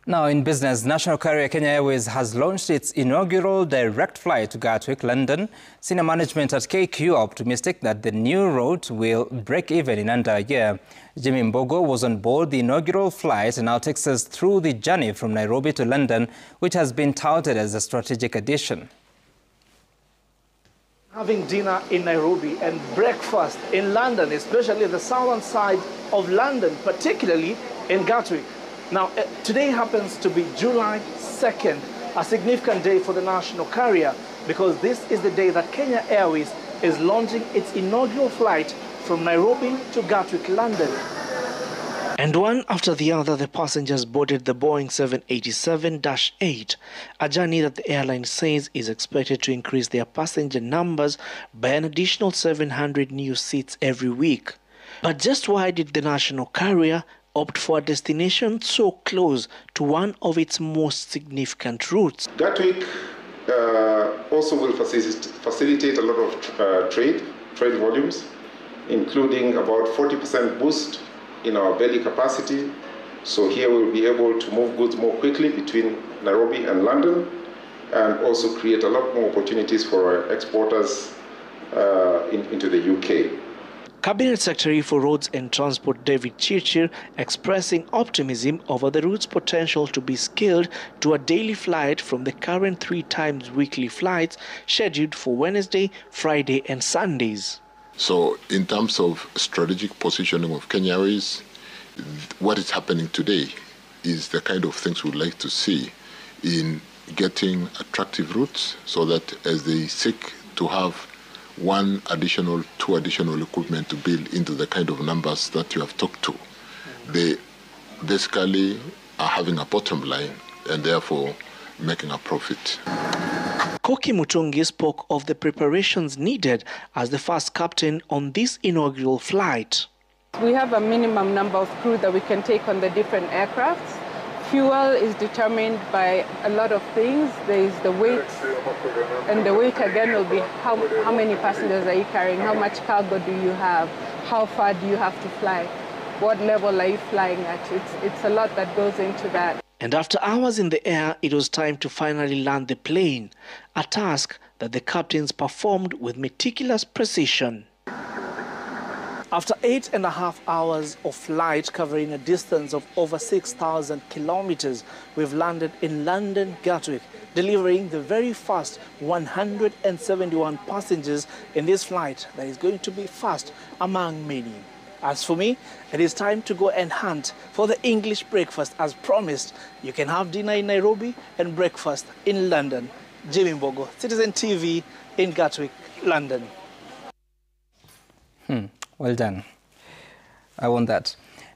Now in business, national carrier Kenya Airways has launched its inaugural direct flight to Gatwick, London. Senior management at KQ are optimistic that the new route will break even in under a year. Jimmy Mbogo was on board the inaugural flight and now takes us through the journey from Nairobi to London, which has been touted as a strategic addition. Having dinner in Nairobi and breakfast in London, especially the southern side of London, particularly in Gatwick. Now, today happens to be July 2nd, a significant day for the national carrier, because this is the day that Kenya Airways is launching its inaugural flight from Nairobi to Gatwick, London. And one after the other, the passengers boarded the Boeing 787-8, a journey that the airline says is expected to increase their passenger numbers by an additional 700 new seats every week. But just why did the national carrier opt for a destination so close to one of its most significant routes? Gatwick also will facilitate a lot of trade volumes, including about 40% boost in our belly capacity. So here we'll be able to move goods more quickly between Nairobi and London, and also create a lot more opportunities for our exporters into the UK. Cabinet Secretary for Roads and Transport David Chirchir expressing optimism over the route's potential to be scaled to a daily flight from the current 3 times weekly flights scheduled for Wednesday, Friday and Sundays. So in terms of strategic positioning of Kenya Airways, what is happening today is the kind of things we'd like to see in getting attractive routes, so that as they seek to have 1 additional, 2 additional equipment to build into the kind of numbers that you have talked to, they basically are having a bottom line and therefore making a profit. Koki Mutungi spoke of the preparations needed as the first captain on this inaugural flight. We have a minimum number of crew that we can take on the different aircrafts. Fuel is determined by a lot of things. There is the weight, and the weight again will be how many passengers are you carrying, how much cargo do you have, how far do you have to fly, what level are you flying at. It's a lot that goes into that. And after hours in the air, it was time to finally land the plane, a task that the captains performed with meticulous precision. After 8.5 hours of flight covering a distance of over 6,000 kilometers, we've landed in London Gatwick, delivering the very first 171 passengers in this flight that is going to be first among many. As for me, it is time to go and hunt for the English breakfast. As promised, you can have dinner in Nairobi and breakfast in London. Jimmy Mbogo, Citizen TV in Gatwick, London. Well done. I want that.